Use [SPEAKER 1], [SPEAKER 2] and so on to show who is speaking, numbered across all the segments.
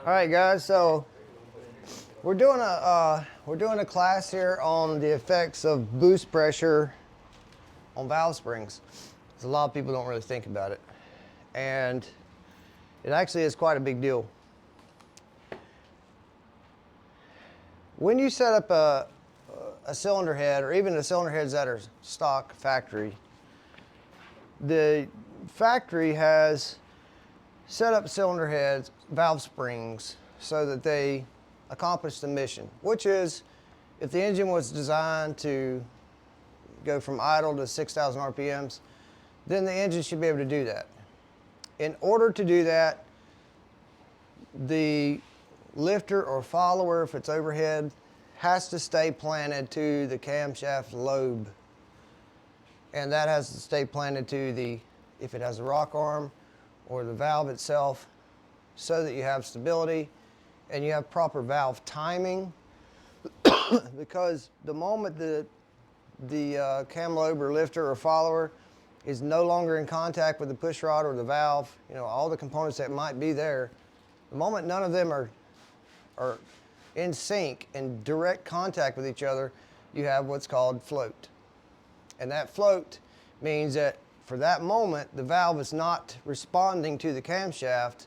[SPEAKER 1] All right, guys. So we're doing a class here on the effects of boost pressure on valve springs. 'Cause a lot of people don't really think about it, and it actually is quite a big deal. When you set up a cylinder head, or even the cylinder heads that are stock factory, the factory has set up cylinder heads, valve springs, so that they accomplish the mission, which is, if the engine was designed to go from idle to 6,000 RPMs, then the engine should be able to do that. In order to do that, the lifter or follower, if it's overhead, has to stay planted to the camshaft lobe. And that has to stay planted to the, if it has a rock arm, or the valve itself, so that you have stability and you have proper valve timing. Because the moment the cam lobe or lifter or follower is no longer in contact with the push rod or the valve, all the components that might be there, the moment none of them are in sync, in direct contact with each other, you have what's called float. And that float means that for that moment, the valve is not responding to the camshaft,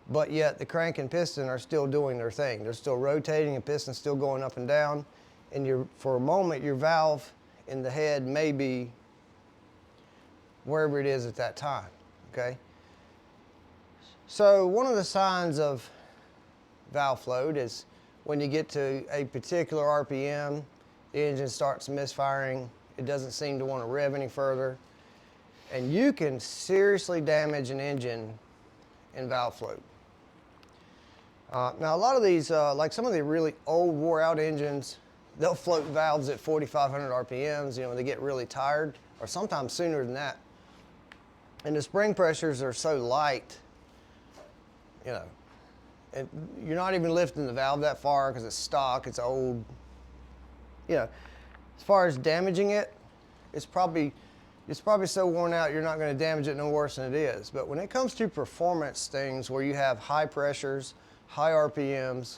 [SPEAKER 1] but yet the crank and piston are still doing their thing. They're still rotating, and piston's still going up and down. And for a moment, your valve in the head may be wherever it is at that time, okay? So one of the signs of valve float is when you get to a particular RPM, the engine starts misfiring. It doesn't seem to want to rev any further. And you can seriously damage an engine in valve float. Now a lot of these, like some of the really old wore out engines, they'll float valves at 4,500 RPMs, they get really tired, or sometimes sooner than that. And the spring pressures are so light, and you're not even lifting the valve that far because it's stock, it's old. As far as damaging it, it's probably so worn out you're not going to damage it no worse than it is. But when it comes to performance things where you have high pressures, high RPMs,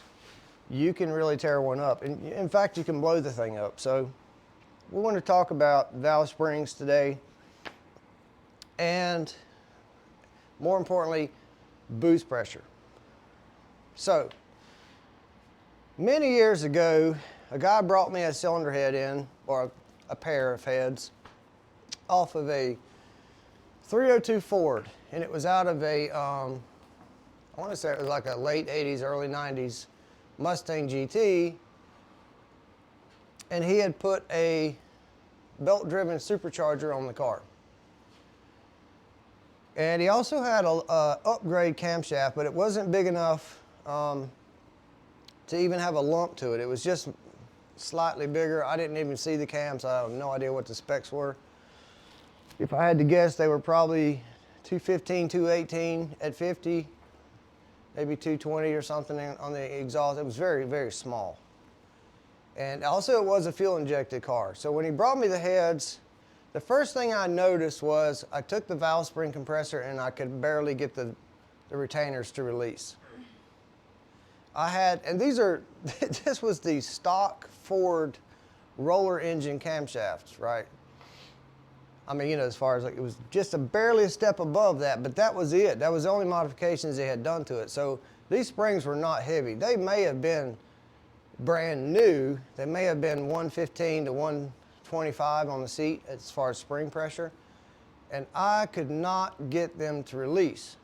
[SPEAKER 1] you can really tear one up. And in fact, you can blow the thing up. So we want to talk about valve springs today, and more importantly, boost pressure. So many years ago, a guy brought me a cylinder head in, or a pair of heads, off of a 302 Ford, and it was out of a, I want to say it was like a late 80s, early 90s Mustang GT, and he had put a belt-driven supercharger on the car. And he also had a upgrade camshaft, but it wasn't big enough to even have a lump to it. It was just slightly bigger. I didn't even see the cams, so I have no idea what the specs were. If I had to guess, they were probably 215, 218 at 50, maybe 220 or something on the exhaust. It was very, very small. And also it was a fuel injected car. So when he brought me the heads, the first thing I noticed was I took the valve spring compressor and I could barely get the retainers to release. And this was the stock Ford roller engine camshafts, right? I mean, as far as it was just barely a step above that, but that was it. That was the only modifications they had done to it. So these springs were not heavy. They may have been brand new. They may have been 115 to 125 on the seat as far as spring pressure, and I could not get them to release.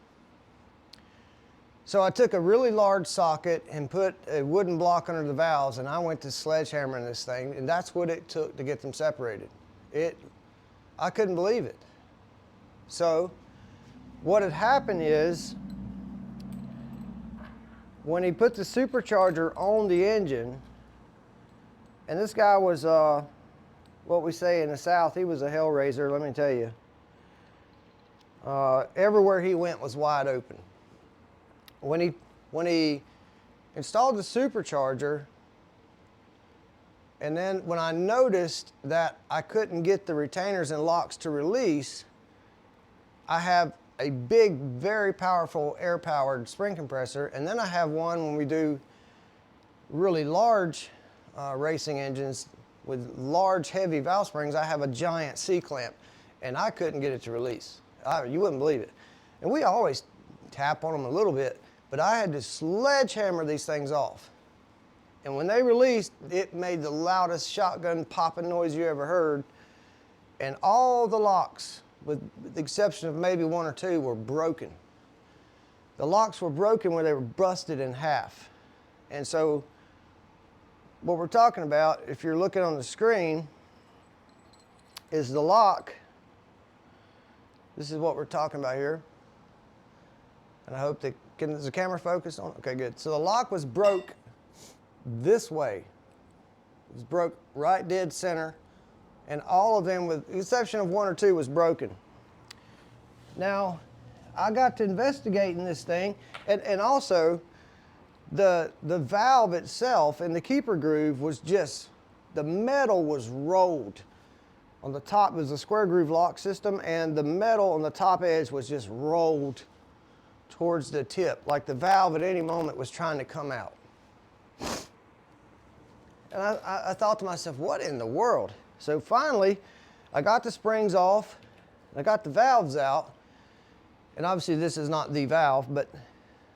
[SPEAKER 1] So I took a really large socket and put a wooden block under the valves, and I went to sledgehammering this thing, and that's what it took to get them separated. I couldn't believe it. So what had happened is, when he put the supercharger on the engine, and this guy was, what we say in the South, he was a hell raiser, let me tell you. Everywhere he went was wide open. When he installed the supercharger, and then when I noticed that I couldn't get the retainers and locks to release, I have a big, very powerful air-powered spring compressor, and then I have one when we do really large racing engines with large, heavy valve springs. I have a giant C-clamp, and I couldn't get it to release. You wouldn't believe it. And we always tap on them a little bit, but I had to sledgehammer these things off. And when they released, it made the loudest shotgun popping noise you ever heard. And all the locks, with the exception of maybe one or two, were broken. The locks were broken where they were busted in half. And so what we're talking about, if you're looking on the screen, is the lock. This is what we're talking about here. And I hope that, is the camera focused on? Okay, good. So the lock was broke this way. It was broke right dead center. And all of them, with the exception of one or two, was broken. Now, I got to investigating this thing, and also the valve itself in the keeper groove was just, the metal was rolled. On the top was a square groove lock system, and the metal on the top edge was just rolled towards the tip, like the valve at any moment was trying to come out. And I thought to myself, what in the world? So finally, I got the springs off, I got the valves out, and obviously this is not the valve, but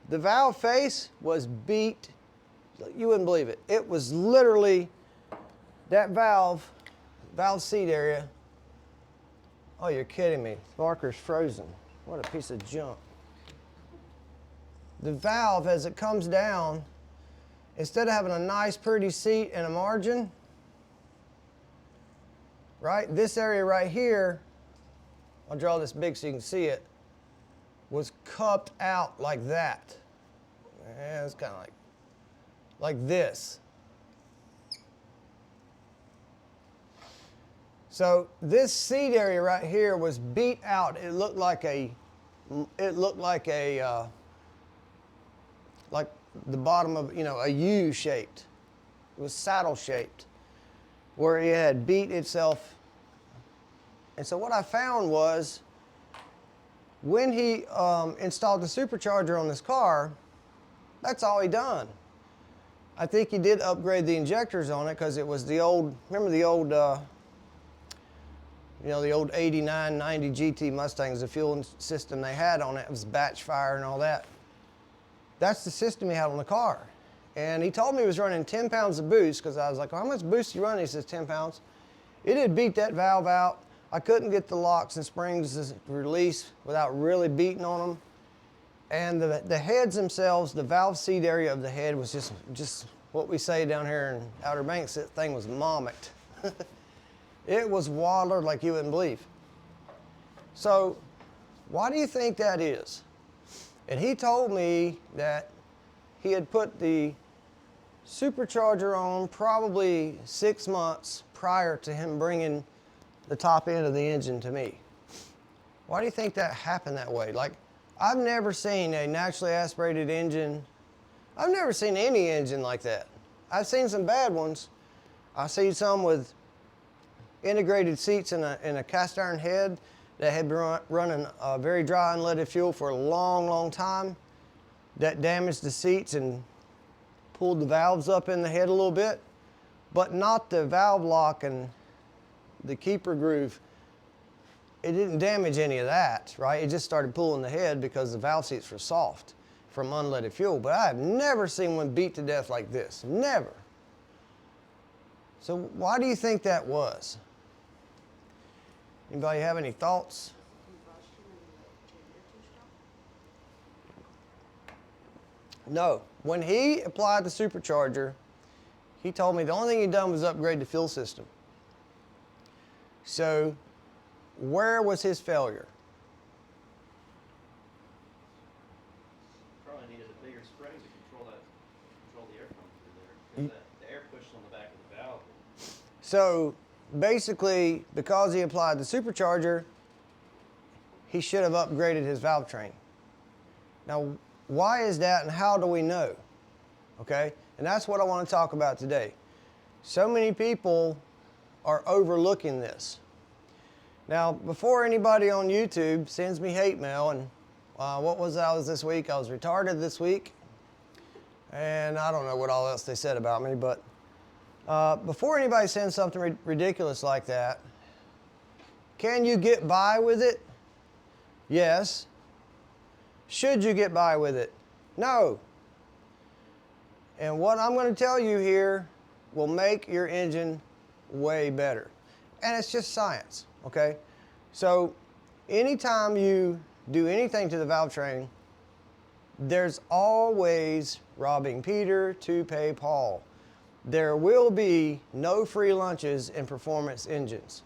[SPEAKER 1] the valve face was beat. You wouldn't believe it. It was literally that valve seat area. Oh, you're kidding me. The marker's frozen. What a piece of junk. The valve, as it comes down, instead of having a nice pretty seat and a margin, right, this area right here, I'll draw this big so you can see it, was cupped out like that. Yeah, it's kind of like this. So this seat area right here was beat out. It looked like like the bottom of, a U shaped. It was saddle shaped, where it had beat itself. And so what I found was, when he installed the supercharger on this car, that's all he done. I think he did upgrade the injectors on it, because it was the old, remember the old, the old 89, 90 GT Mustangs, the fuel system they had on it was batch fire and all that. That's the system he had on the car. And he told me he was running 10 pounds of boost, because I was like, well, how much boost do you run? He says 10 pounds. It had beat that valve out. I couldn't get the locks and springs to release without really beating on them. And the heads themselves, the valve seat area of the head was just what we say down here in Outer Banks, that thing was mommicked. It was waddled like you wouldn't believe. So why do you think that is? And he told me that he had put the supercharger on probably 6 months prior to him bringing the top end of the engine to me. Why do you think that happened that way? Like, I've never seen a naturally aspirated engine. I've never seen any engine like that. I've seen some bad ones. I've seen some with integrated seats in a cast iron head that had been running very dry unleaded fuel for a long, long time. That damaged the seats and pulled the valves up in the head a little bit, but not the valve lock and the keeper groove. It didn't damage any of that, right? It just started pulling the head because the valve seats were soft from unleaded fuel. But I have never seen one beat to death like this, never. So why do you think that was? Anybody have any thoughts? No. When he applied the supercharger, he told me the only thing he'd done was upgrade the fuel system. So where was his failure?
[SPEAKER 2] Probably needed a bigger spring to control the air coming through there. The air pushed on the back of the valve.
[SPEAKER 1] So basically, because he applied the supercharger, he should have upgraded his valve train. Now, why is that, and how do we know? Okay, and that's what I want to talk about today. So many people are overlooking this. Now, before anybody on YouTube sends me hate mail, and What was I was this week? I was retarded this week. And I don't know what all else they said about me, but before anybody sends something ridiculous like that, can you get by with it? Yes. Should you get by with it? No. And what I'm going to tell you here will make your engine way better. And it's just science, okay? So anytime you do anything to the valve train, there's always robbing Peter to pay Paul. There will be no free lunches in performance engines.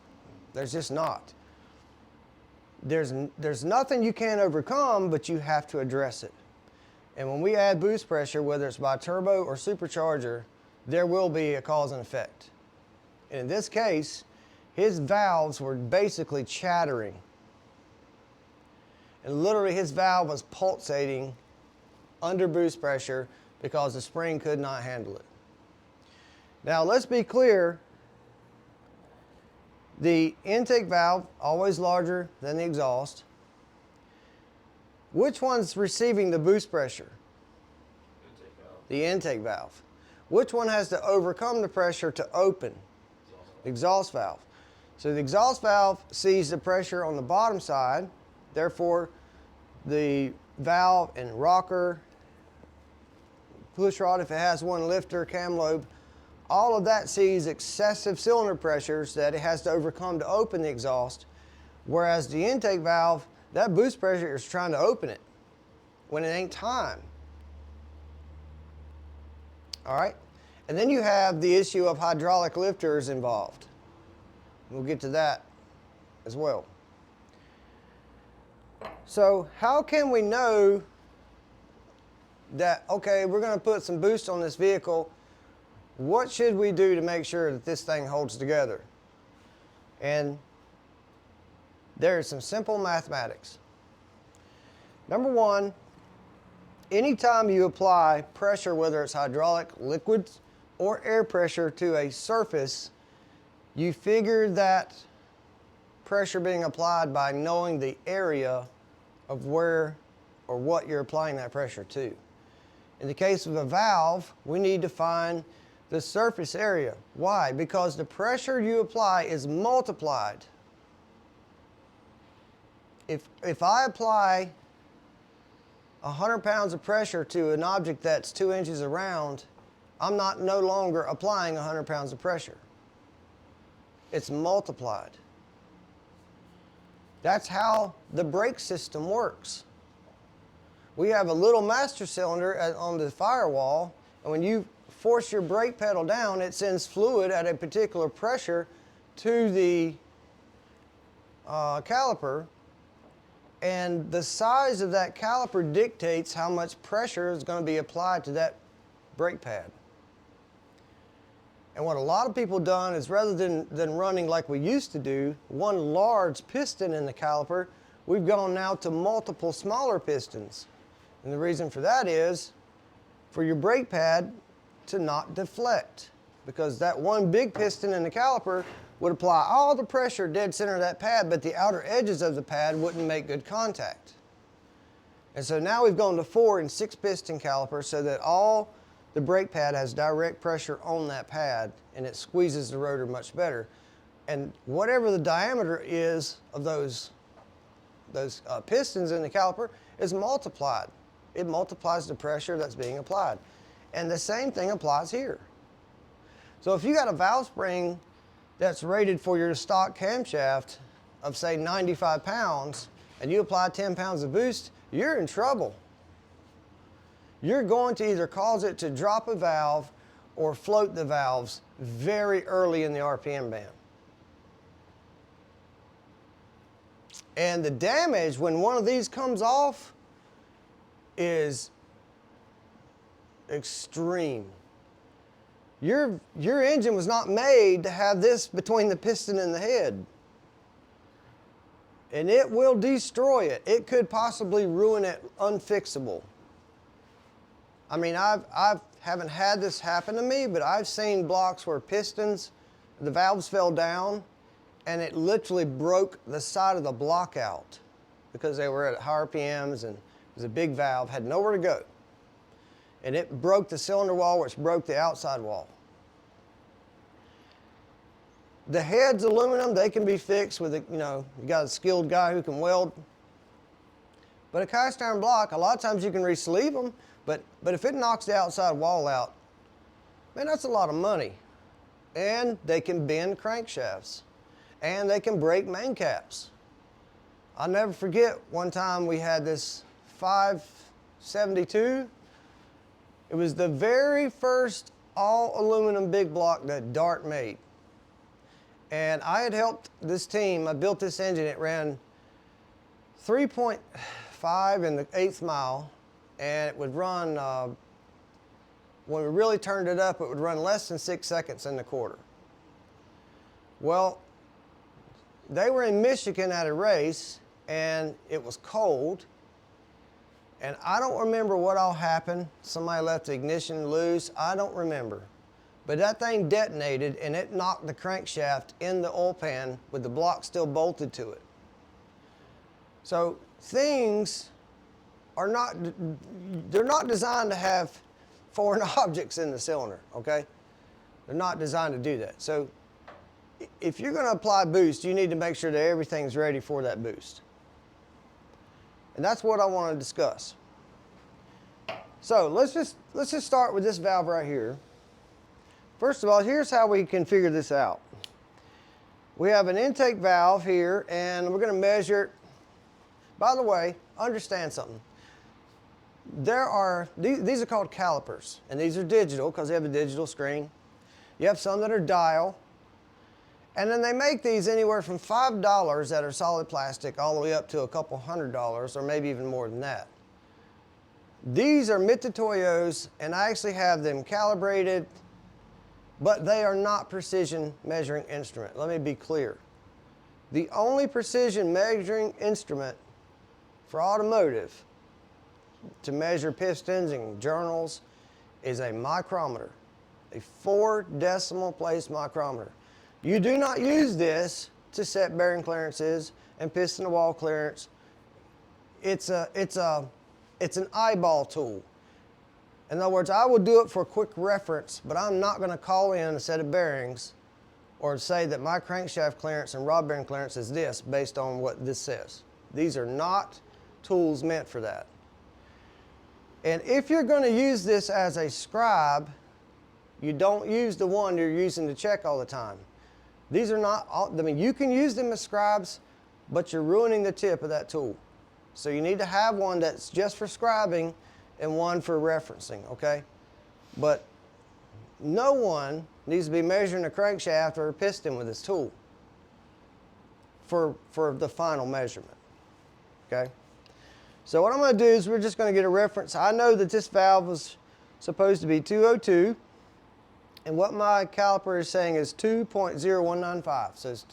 [SPEAKER 1] There's just not. There's nothing you can't overcome, but you have to address it. And when we add boost pressure, whether it's by turbo or supercharger, there will be a cause and effect. And in this case, his valves were basically chattering. And literally his valve was pulsating under boost pressure because the spring could not handle it. Now let's be clear, the intake valve, always larger than the exhaust. Which one's receiving the boost pressure?
[SPEAKER 2] Intake valve.
[SPEAKER 1] The intake valve. Which one has to overcome the pressure to open? The exhaust valve. So the exhaust valve sees the pressure on the bottom side, therefore the valve and rocker, push rod if it has one, lifter, cam lobe, all of that sees excessive cylinder pressures that it has to overcome to open the exhaust, whereas the intake valve, that boost pressure is trying to open it when it ain't time. All right? And then you have the issue of hydraulic lifters involved. We'll get to that as well. So how can we know that, okay, we're going to put some boost on this vehicle? What should we do to make sure that this thing holds together? And there's some simple mathematics. Number one, anytime you apply pressure, whether it's hydraulic, liquids, or air pressure to a surface, you figure that pressure being applied by knowing the area of where or what you're applying that pressure to. In the case of a valve, we need to find the surface area. Why? Because the pressure you apply is multiplied. If I apply 100 pounds of pressure to an object that's 2 inches around, I'm no longer applying 100 pounds of pressure. It's multiplied. That's how the brake system works. We have a little master cylinder on the firewall, and when you force your brake pedal down, it sends fluid at a particular pressure to the caliper, and the size of that caliper dictates how much pressure is going to be applied to that brake pad. And what a lot of people done is, rather than running like we used to do, one large piston in the caliper, we've gone now to multiple smaller pistons. And the reason for that is for your brake pad to not deflect, because that one big piston in the caliper would apply all the pressure dead center of that pad, but the outer edges of the pad wouldn't make good contact. And so now we've gone to 4 and 6 piston calipers so that all the brake pad has direct pressure on that pad, and it squeezes the rotor much better. And whatever the diameter is of those pistons in the caliper is multiplied. It multiplies the pressure that's being applied. And the same thing applies here. So if you got a valve spring that's rated for your stock camshaft of, say, 95 pounds, and you apply 10 pounds of boost, you're in trouble. You're going to either cause it to drop a valve or float the valves very early in the RPM band. And the damage when one of these comes off is extreme. Your engine was not made to have this between the piston and the head. And it will destroy it. It could possibly ruin it unfixable. I mean, I haven't had this happen to me, but I've seen blocks where pistons, the valves fell down, and it literally broke the side of the block out because they were at higher RPMs and it was a big valve, had nowhere to go. And it broke the cylinder wall, which broke the outside wall. The head's aluminum, they can be fixed with, you got a skilled guy who can weld. But a cast iron block, a lot of times you can re-sleeve them, but if it knocks the outside wall out, man, that's a lot of money. And they can bend crankshafts. And they can break main caps. I'll never forget one time we had this 572. It was the very first all aluminum big block that Dart made. And I had helped this team, I built this engine, it ran 3.5 in the 8th mile, and it would run, when we really turned it up, it would run less than 6 seconds in the quarter. Well, they were in Michigan at a race, and it was cold, and I don't remember what all happened. Somebody left the ignition loose, I don't remember. But that thing detonated, and it knocked the crankshaft in the oil pan with the block still bolted to it. So things are not, they're not designed to have foreign objects in the cylinder, okay? They're not designed to do that. So if you're gonna apply boost, you need to make sure that everything's ready for that boost. And that's what I want to discuss. So let's just start with this valve right here. First of all, here's how we can figure this out. We have an intake valve here, and we're going to measure it. By the way, understand something. These are called calipers, and these are digital because they have a digital screen. You have some that are dial, and then they make these anywhere from $5 that are solid plastic all the way up to a couple $100, or maybe even more than that. These are Mitutoyos, and I actually have them calibrated, but they are not precision measuring instrument. Let me be clear. The only precision measuring instrument for automotive to measure pistons and journals is a micrometer, a 4 decimal place micrometer. You do not use this to set bearing clearances and piston to wall clearance. It's an eyeball tool. In other words, I will do it for quick reference, but I'm not going to call in a set of bearings or say that my crankshaft clearance and rod bearing clearance is this based on what this says. These are not tools meant for that. And if you're going to use this as a scribe, you don't use the one you're using to check all the time. These are not, I mean, you can use them as scribes, but you're ruining the tip of that tool. So you need to have one that's just for scribing and one for referencing, okay? But no one needs to be measuring a crankshaft or a piston with this tool for the final measurement, okay? So what I'm going to do is we're just going to get a reference. I know that this valve was supposed to be 202, and what my caliper is saying is 2.0195, so it's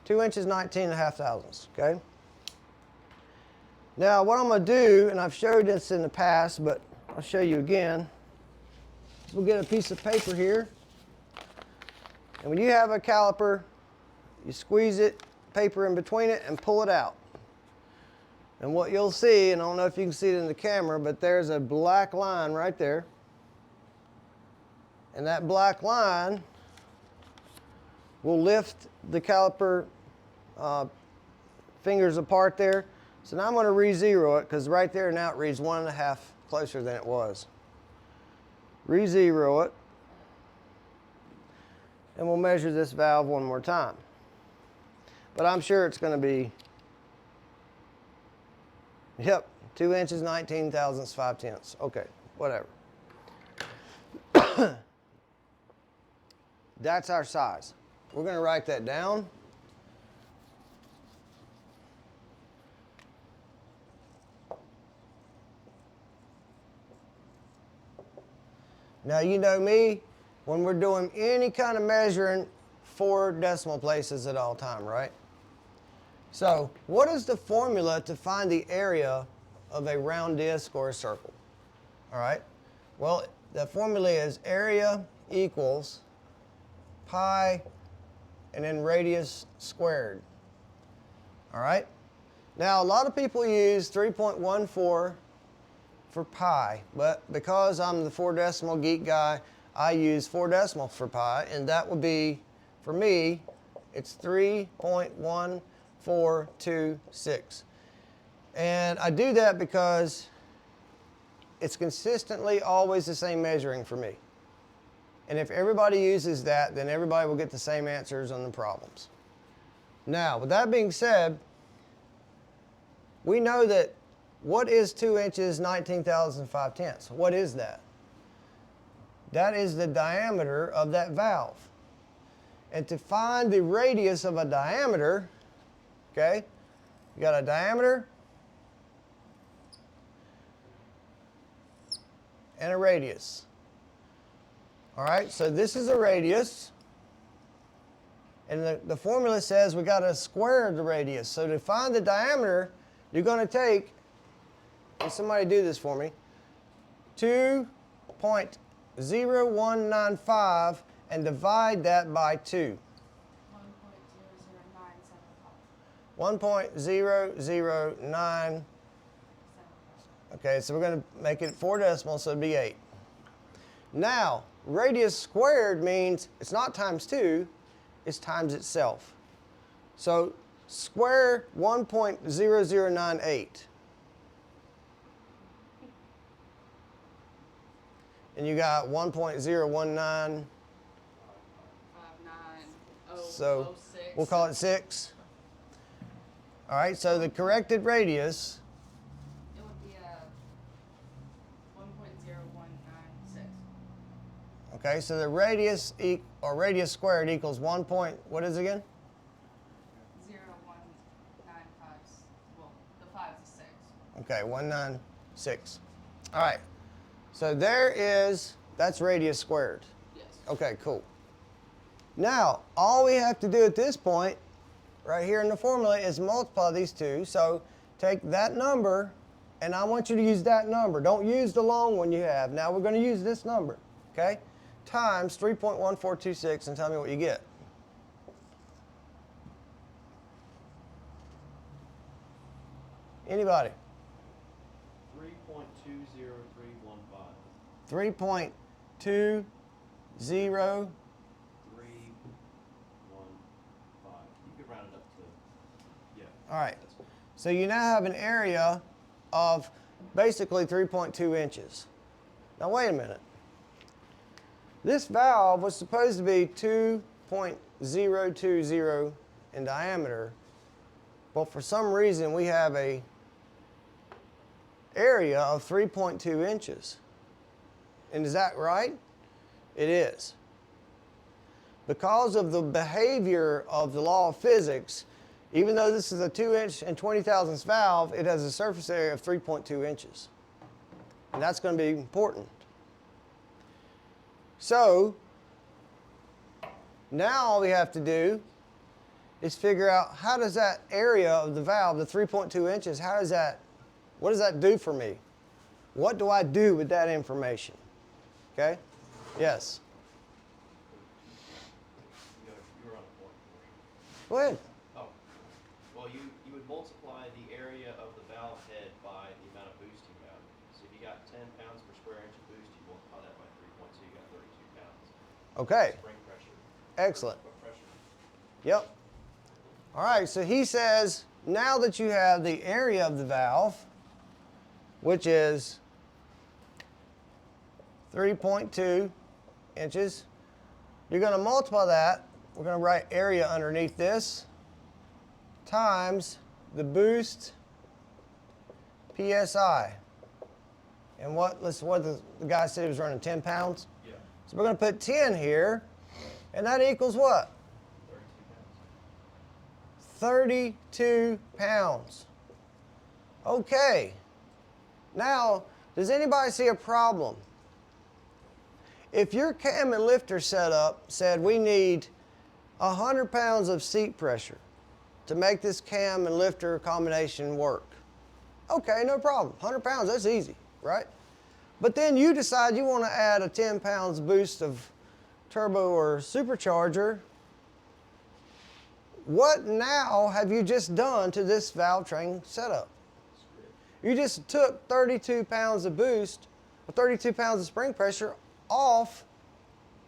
[SPEAKER 1] 2 inches, 19.5 thousandths, okay? Now what I'm going to do, and I've showed this in the past, but I'll show you again. We'll get a piece of paper here, and when you have a caliper, you squeeze it, paper in between it, and pull it out. And what you'll see, and I don't know if you can see it in the camera, but there's a black line right there. And that black line will lift the caliper fingers apart there. So now I'm going to re-zero it, because right there now it reads 1.5 closer than it was. Re-zero it. And we'll measure this valve one more time. But I'm sure it's going to be, yep, 2 inches, 19 thousandths, 5 tenths. Okay, whatever. That's our size. We're going to write that down. Now, you know me, when we're doing any kind of measuring, 4 decimal places at all time, right? So, what is the formula to find the area of a round disc or a circle? All right? Well, the formula is area equals pi and then radius squared. All right? Now, a lot of people use 3.14 for pi, but because I'm the 4 decimal geek guy, I use 4 decimals for pi, and that would be, for me, it's 3.1426. And I do that because it's consistently always the same measuring for me. And if everybody uses that, then everybody will get the same answers on the problems. Now, with that being said, we know that what is 2 inches 19,005 What is that? That is the diameter of that valve. And to find the radius of a diameter, okay, you got a diameter and a radius. All right, so this is a radius. And the formula says we got to square the radius. So to find the diameter, you're going to take, and somebody do this for me, 2.0195 and divide that by 2. 1.009. Okay, so we're going to make it 4 decimals, so it'd be 8. Now, radius squared means it's not times 2, it's times itself. So square 1.0098. And you got 1.019. So we'll call it 6. All right, so the corrected radius.
[SPEAKER 3] It would be 1.0196.
[SPEAKER 1] Okay, so the radius or radius squared equals 1 point, what is it again?
[SPEAKER 3] 0195. Well, the 5 is 6.
[SPEAKER 1] Okay, 196. All right, so there is, that's radius squared.
[SPEAKER 3] Yes.
[SPEAKER 1] Okay, cool. Now, all we have to do at this point, right here in the formula, is multiply these two. So take that number, and I want you to use that number. Don't use the long one you have. Now we're going to use this number, okay? Times 3.1426, and tell me what you get. Anybody?
[SPEAKER 2] 3.20315.
[SPEAKER 1] 3.20.
[SPEAKER 2] 315. You could round it up to, yeah.
[SPEAKER 1] All right.
[SPEAKER 2] That's cool.
[SPEAKER 1] So you now have an area of basically 3.2 inches. Now wait a minute. This valve was supposed to be 2.020 in diameter, but for some reason we have a area of 3.2 inches. And is that right? It is. Because of the behavior of the law of physics, even though this is a 2 inch and 20 thousandths valve, it has a surface area of 3.2 inches. And that's going to be important. So, now all we have to do is figure out how does that area of the valve, the 3.2 inches, what does that do for me? What do I do with that information? Okay? Yes?
[SPEAKER 2] You were on a point.
[SPEAKER 1] Go ahead.
[SPEAKER 2] Oh, well, you would multiply the area of the valve head by the amount of boost you got. So if you got 10 pounds per square inch of boost, you multiply that by 3.2, you got 32 pounds.
[SPEAKER 1] Okay.
[SPEAKER 2] Spring pressure.
[SPEAKER 1] Excellent.
[SPEAKER 2] What pressure?
[SPEAKER 1] Yep. All right, so he says now that you have the area of the valve, which is 3.2 inches, you're going to multiply that. We're going to write area underneath this times the boost PSI. And what the guy said he was running 10 pounds.
[SPEAKER 2] Yeah.
[SPEAKER 1] So we're going to put 10 here, and that equals what? 32 pounds. Okay. Now, does anybody see a problem? If your cam and lifter setup said we need 100 pounds of seat pressure to make this cam and lifter combination work, okay, no problem. 100 pounds, that's easy, right? But then you decide you want to add a 10 pounds boost of turbo or supercharger. what now have you just done to this valve train setup? You just took 32 pounds of boost, or 32 pounds of spring pressure off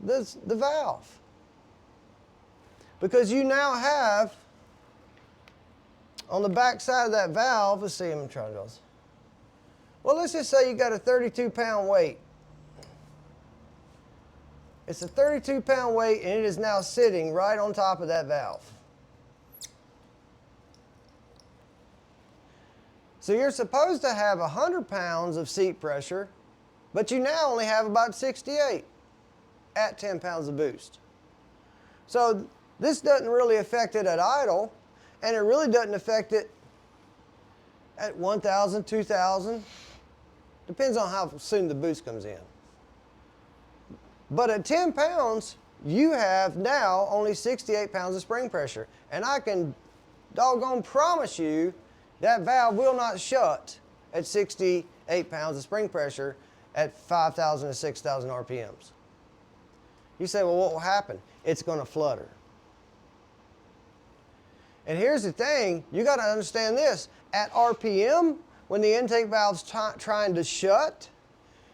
[SPEAKER 1] the valve. Because you now have, on the back side of that valve, let's see, I'm trying to do this. Well, let's just say you got a 32-pound weight. It's a 32-pound weight, and it is now sitting right on top of that valve. So you're supposed to have 100 pounds of seat pressure, but you now only have about 68 at 10 pounds of boost. So this doesn't really affect it at idle, and it really doesn't affect it at 1,000, 2,000. Depends on how soon the boost comes in. But at 10 pounds, you have now only 68 pounds of spring pressure. And I can doggone promise you that valve will not shut at 68 pounds of spring pressure at 5,000 to 6,000 RPMs. You say, well, what will happen? It's going to flutter. And here's the thing, you got to understand this. At RPM, when the intake valve's trying to shut,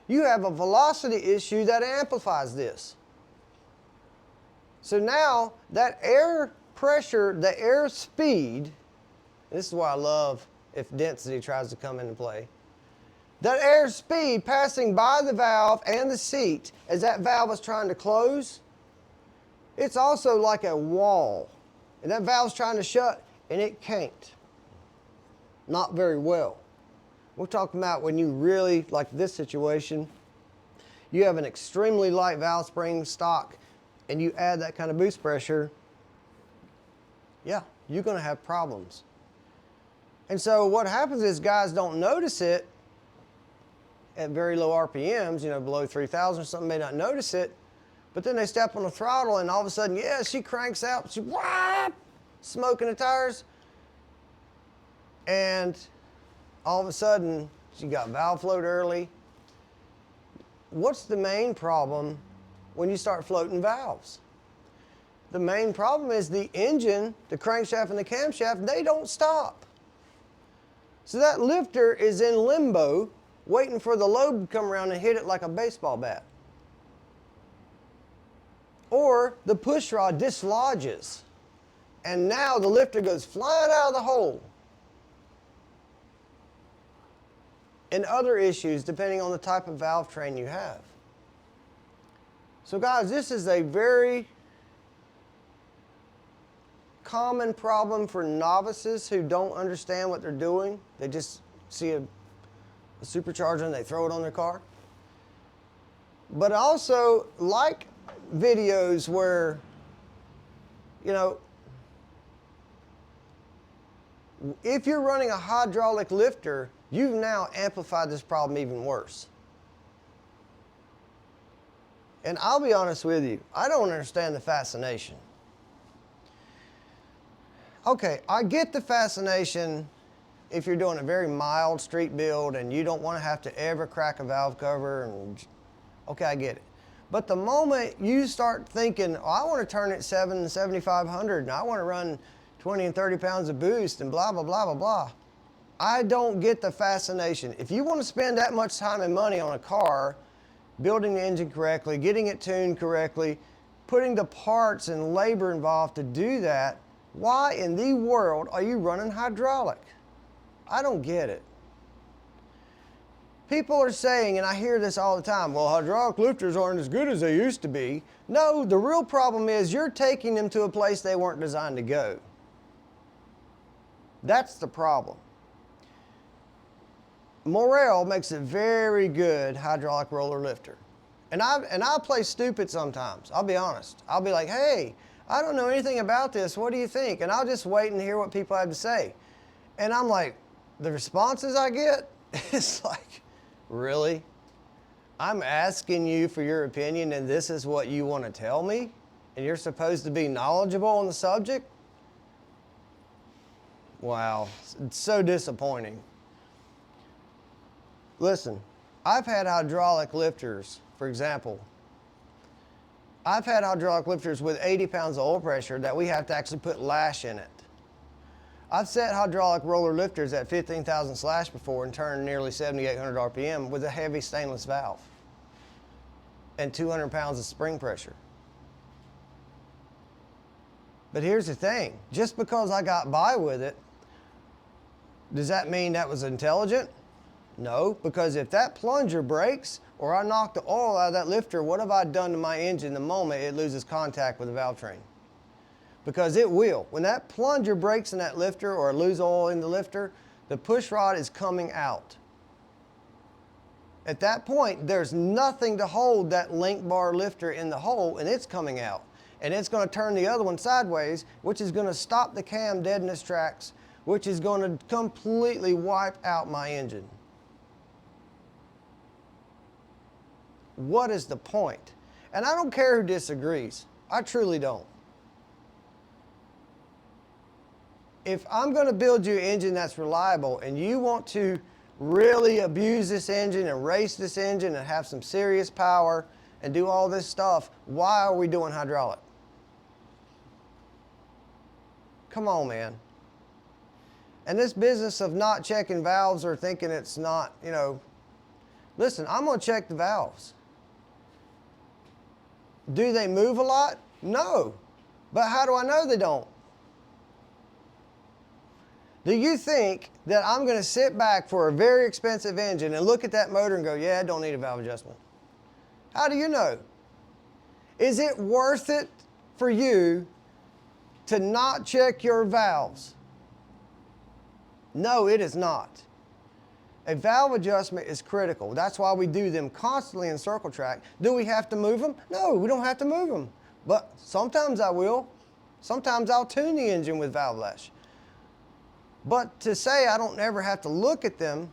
[SPEAKER 1] you have a velocity issue that amplifies this. So now that air pressure, the air speed, this is why I love if density tries to come into play. That air speed passing by the valve and the seat as that valve is trying to close, it's also like a wall. And that valve's trying to shut and it can't. Not very well. We're talking about when you really, like this situation, you have an extremely light valve spring stock and you add that kind of boost pressure, yeah, you're going to have problems. And so what happens is guys don't notice it at very low RPMs, you know, below 3,000 or something, may not notice it, but then they step on the throttle and all of a sudden, yeah, she cranks out, she whap, smoking the tires, and all of a sudden, she got valve float early. What's the main problem when you start floating valves? The main problem is the engine, the crankshaft and the camshaft, they don't stop. So that lifter is in limbo, waiting for the lobe to come around and hit it like a baseball bat. Or the push rod dislodges, and now the lifter goes flying out of the hole. And other issues depending on the type of valve train you have. So guys, this is a very common problem for novices who don't understand what they're doing. They just see a supercharger and they throw it on their car. But also like videos where, you know, if you're running a hydraulic lifter, you've now amplified this problem even worse. And I'll be honest with you, I don't understand the fascination. Okay, I get the fascination if you're doing a very mild street build and you don't want to have to ever crack a valve cover, and okay, I get it. But the moment you start thinking, oh, I want to turn it 7,500 and I want to run 20 and 30 pounds of boost and blah, blah, blah, blah, blah, I don't get the fascination. If you want to spend that much time and money on a car, building the engine correctly, getting it tuned correctly, putting the parts and labor involved to do that, why in the world are you running hydraulic? I don't get it. People are saying, and I hear this all the time, well, hydraulic lifters aren't as good as they used to be. No, the real problem is you're taking them to a place they weren't designed to go. That's the problem. Morel makes a very good hydraulic roller lifter. And I'll play stupid sometimes, I'll be honest. I'll be like, hey, I don't know anything about this, what do you think? And I'll just wait and hear what people have to say. And I'm like, the responses I get, it's like, really? I'm asking you for your opinion and this is what you want to tell me? And you're supposed to be knowledgeable on the subject? Wow, it's so disappointing. Listen, I've had hydraulic lifters, for example, I've had hydraulic lifters with 80 pounds of oil pressure that we have to actually put lash in it. I've set hydraulic roller lifters at 15,000 slash before and turned nearly 7,800 RPM with a heavy stainless valve and 200 pounds of spring pressure. But here's the thing, just because I got by with it, does that mean that was intelligent? No, because if that plunger breaks or I knock the oil out of that lifter, what have I done to my engine the moment it loses contact with the valve train? Because it will. When that plunger breaks in that lifter or lose oil in the lifter, the push rod is coming out. At that point, there's nothing to hold that link bar lifter in the hole, and it's coming out. And it's going to turn the other one sideways, which is going to stop the cam dead in its tracks, which is going to completely wipe out my engine. What is the point? And I don't care who disagrees. I truly don't. If I'm going to build you an engine that's reliable and you want to really abuse this engine and race this engine and have some serious power and do all this stuff, why are we doing hydraulic? Come on, man. And this business of not checking valves or thinking it's not, you know, listen, I'm going to check the valves. Do they move a lot? No. But how do I know they don't? Do you think that I'm going to sit back for a very expensive engine and look at that motor and go, yeah, I don't need a valve adjustment? How do you know? Is it worth it for you to not check your valves? No, it is not. A valve adjustment is critical. That's why we do them constantly in circle track. Do we have to move them? No, we don't have to move them. But sometimes I will. Sometimes I'll tune the engine with valve lash. But to say I don't ever have to look at them,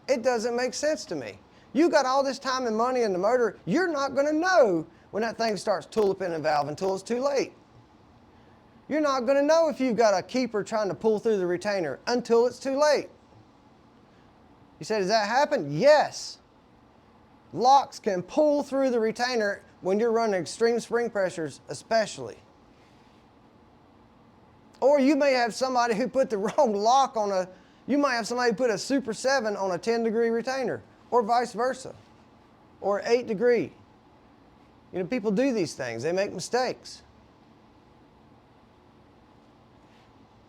[SPEAKER 1] it doesn't make sense to me. You got all this time and money in the motor, you're not going to know when that thing starts tuliping a valve until it's too late. You're not going to know if you've got a keeper trying to pull through the retainer until it's too late. You say, does that happen? Yes. Locks can pull through the retainer when you're running extreme spring pressures, especially. Or you may have somebody who put the wrong lock on you might have somebody who put a Super 7 on a 10-degree retainer, or vice versa, or 8-degree. You know, people do these things. They make mistakes.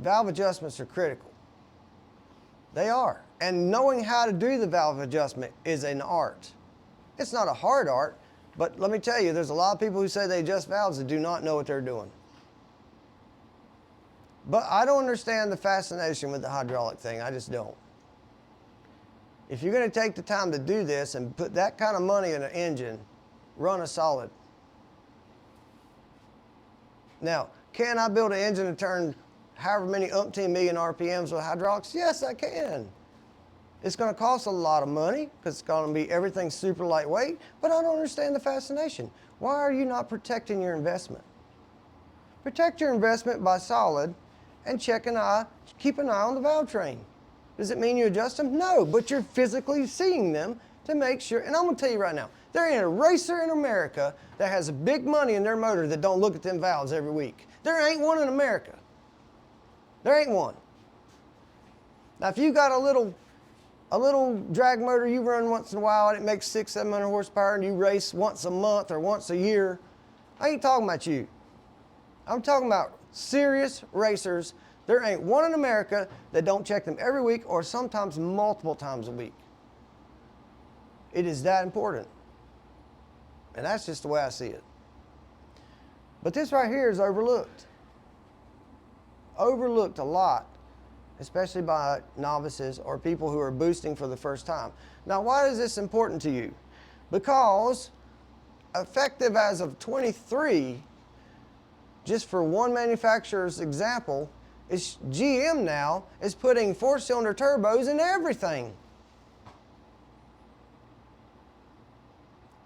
[SPEAKER 1] Valve adjustments are critical. They are. And knowing how to do the valve adjustment is an art. It's not a hard art, but let me tell you, there's a lot of people who say they adjust valves that do not know what they're doing. But I don't understand the fascination with the hydraulic thing. I just don't. If you're going to take the time to do this and put that kind of money in an engine, run a solid. Now, can I build an engine to turn however many umpteen million RPMs with hydraulics? Yes, I can. It's going to cost a lot of money because it's going to be everything super lightweight, but I don't understand the fascination. Why are you not protecting your investment? Protect your investment by solid and keep an eye on the valve train. Does it mean you adjust them? No, but you're physically seeing them to make sure. And I'm going to tell you right now, there ain't a racer in America that has big money in their motor that don't look at them valves every week. There ain't one in America. There ain't one. Now, if you got a little drag motor you run once in a while and it makes 600-700 horsepower and you race once a month or once a year, I ain't talking about you. I'm talking about serious racers. There ain't one in America that don't check them every week or sometimes multiple times a week. It is that important. And that's just the way I see it. But this right here is overlooked. Overlooked a lot, especially by novices or people who are boosting for the first time. Now, why is this important to you? Because effective as of 23, just for one manufacturer's example, is GM now is putting 4-cylinder turbos in everything.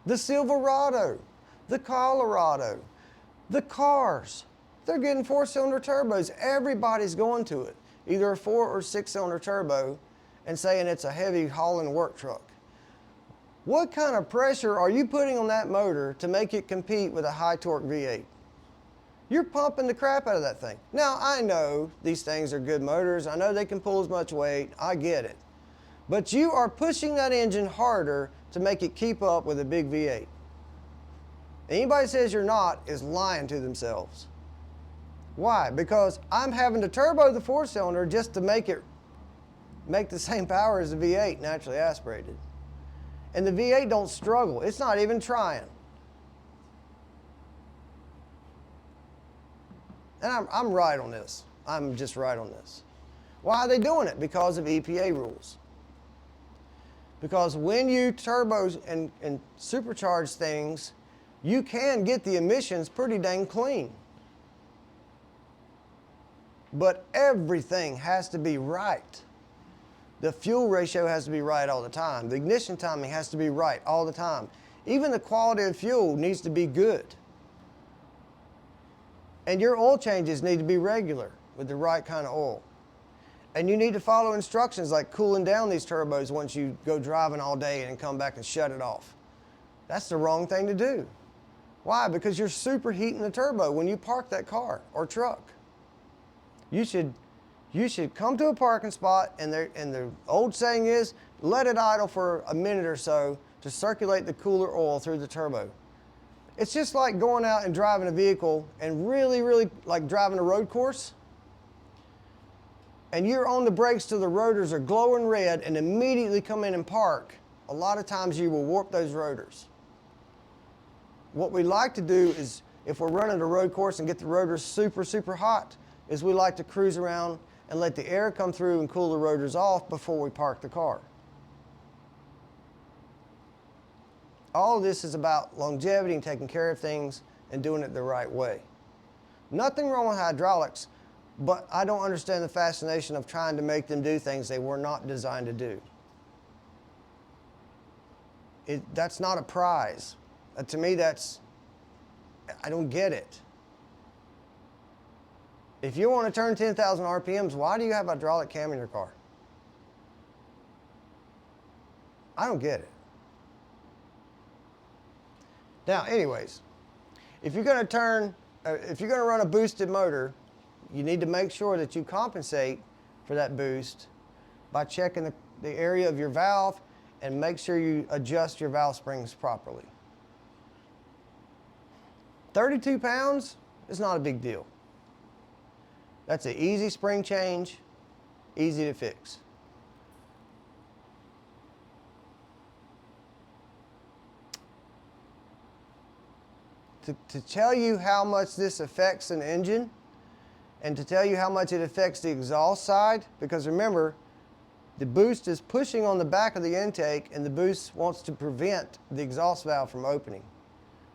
[SPEAKER 1] The Silverado, the Colorado, the cars, they're getting 4-cylinder turbos. Everybody's going to it, either a 4 or 6-cylinder turbo, and saying it's a heavy hauling work truck. What kind of pressure are you putting on that motor to make it compete with a high torque V8? You're pumping the crap out of that thing. Now, I know these things are good motors. I know they can pull as much weight. I get it. But you are pushing that engine harder to make it keep up with a big V8. Anybody says you're not is lying to themselves. Why? Because I'm having to turbo the 4-cylinder just to make the same power as the V8 naturally aspirated. And the V8 don't struggle. It's not even trying. And I'm right on this. I'm just right on this. Why are they doing it? Because of EPA rules. Because when you turbo and supercharge things, you can get the emissions pretty dang clean. But everything has to be right. The fuel ratio has to be right all the time. The ignition timing has to be right all the time. Even the quality of fuel needs to be good. And your oil changes need to be regular with the right kind of oil. And you need to follow instructions like cooling down these turbos once you go driving all day and come back and shut it off. That's the wrong thing to do. Why? Because you're superheating the turbo when you park that car or truck. You should come to a parking spot, and the old saying is, let it idle for a minute or so to circulate the cooler oil through the turbo. It's just like going out and driving a vehicle and really like driving a road course, and you're on the brakes till the rotors are glowing red and immediately come in and park. A lot of times you will warp those rotors. What we like to do is, if we're running a road course and get the rotors super hot, is we like to cruise around and let the air come through and cool the rotors off before we park the car. All of this is about longevity and taking care of things and doing it the right way. Nothing wrong with hydraulics, but I don't understand the fascination of trying to make them do things they were not designed to do. That's not a prize. To me, I don't get it. If you want to turn 10,000 RPMs, why do you have a hydraulic cam in your car? I don't get it. Now, anyways, if you're going to run a boosted motor, you need to make sure that you compensate for that boost by checking the area of your valve and make sure you adjust your valve springs properly. 32 pounds is not a big deal. That's an easy spring change, easy to fix. To tell you how much this affects an engine, and to tell you how much it affects the exhaust side, because remember, the boost is pushing on the back of the intake, and the boost wants to prevent the exhaust valve from opening.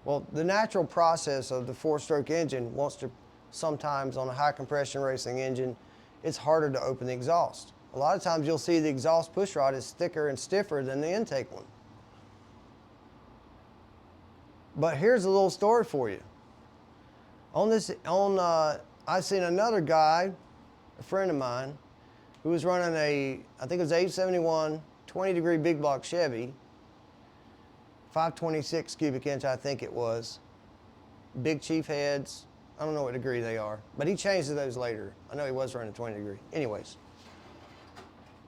[SPEAKER 1] Well, the natural process of the 4-stroke engine wants to, sometimes on a high compression racing engine, it's harder to open the exhaust. A lot of times you'll see the exhaust push rod is thicker and stiffer than the intake one. But here's a little story for you. I seen another guy, a friend of mine, who was running I think it was 871, 20-degree big block Chevy, 526 cubic inch, I think it was. Big Chief heads. I don't know what degree they are, but he changed to those later. I know he was running 20 degree. Anyways,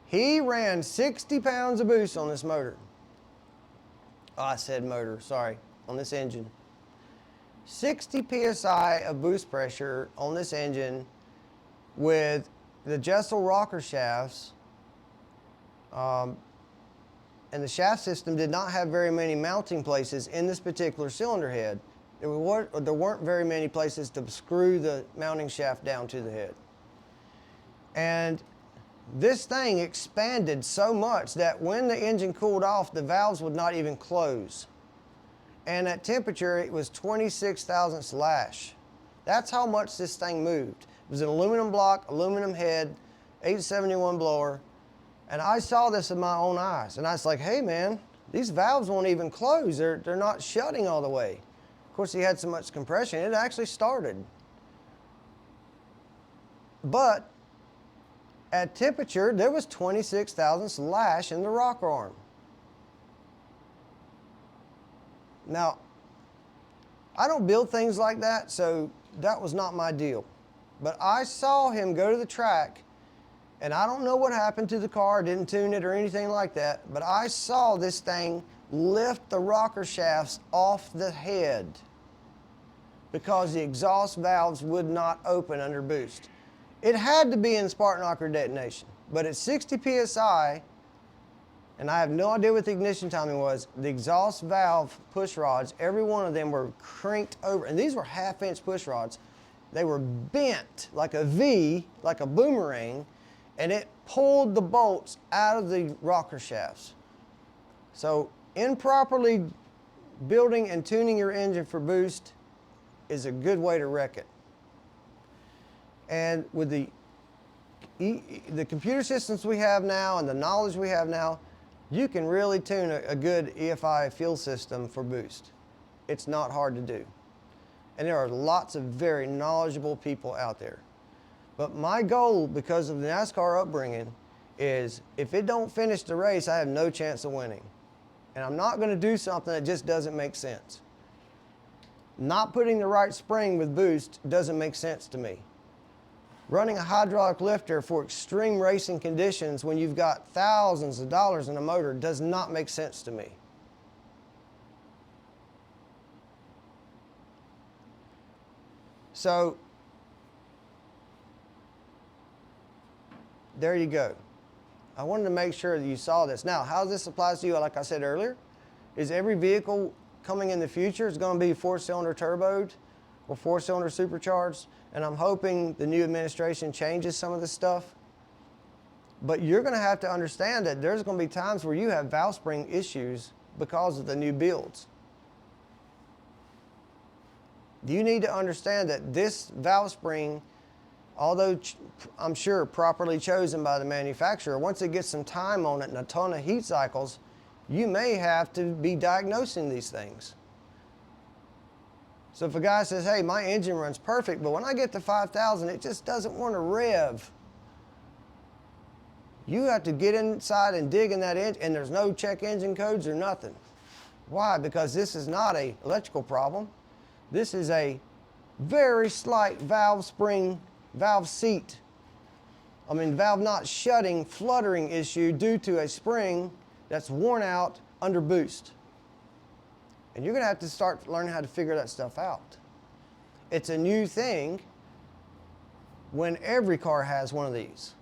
[SPEAKER 1] he ran 60 pounds of boost on this motor. Oh, I said motor, sorry, on this engine. 60 PSI of boost pressure on this engine with the Jessel rocker shafts. And the shaft system did not have very many mounting places in this particular cylinder head. There weren't very many places to screw the mounting shaft down to the head. And this thing expanded so much that when the engine cooled off, the valves would not even close. And at temperature, it was 26 thousandths lash. That's how much this thing moved. It was an aluminum block, aluminum head, 871 blower. And I saw this with my own eyes. And I was like, hey man, these valves won't even close. They're not shutting all the way. Of course, he had so much compression, it actually started. But at temperature, there was 26 thousandths lash in the rocker arm. Now, I don't build things like that, so that was not my deal. But I saw him go to the track, and I don't know what happened to the car, didn't tune it or anything like that, but I saw this thing lift the rocker shafts off the head because the exhaust valves would not open under boost. It had to be in spark knocker detonation, but at 60 psi, and I have no idea what the ignition timing was, the exhaust valve push rods, every one of them were cranked over, and these were half-inch push rods. They were bent like a V, like a boomerang, and it pulled the bolts out of the rocker shafts. So improperly building and tuning your engine for boost is a good way to wreck it. And with the computer systems we have now and the knowledge we have now, you can really tune a good EFI fuel system for boost. It's not hard to do. And there are lots of very knowledgeable people out there. But my goal, because of the NASCAR upbringing, is if it don't finish the race, I have no chance of winning. And I'm not going to do something that just doesn't make sense. Not putting the right spring with boost doesn't make sense to me. Running a hydraulic lifter for extreme racing conditions when you've got thousands of dollars in a motor does not make sense to me. So, there you go. I wanted to make sure that you saw this. Now, how this applies to you, like I said earlier, is every vehicle coming in the future is going to be 4-cylinder turboed or 4-cylinder supercharged, and I'm hoping the new administration changes some of this stuff. But you're going to have to understand that there's going to be times where you have valve spring issues because of the new builds. You need to understand that this valve spring, although I'm sure properly chosen by the manufacturer, once it gets some time on it and a ton of heat cycles, you may have to be diagnosing these things. So if a guy says, hey, my engine runs perfect, but when I get to 5,000, it just doesn't want to rev. You have to get inside and dig in that engine, and there's no check engine codes or nothing. Why? Because this is not an electrical problem. This is a very slight valve spring, valve seat, valve not shutting, fluttering issue due to a spring that's worn out under boost. And you're going to have to start learning how to figure that stuff out. It's a new thing when every car has one of these,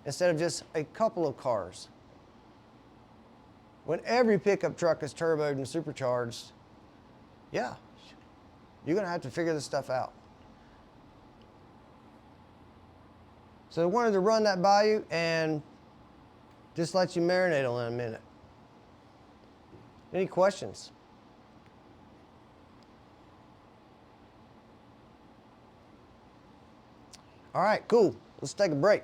[SPEAKER 1] instead of just a couple of cars. When every pickup truck is turboed and supercharged, yeah, you're going to have to figure this stuff out. So I wanted to run that by you and just let you marinate on it a minute. Any questions? All right, cool. Let's take a break.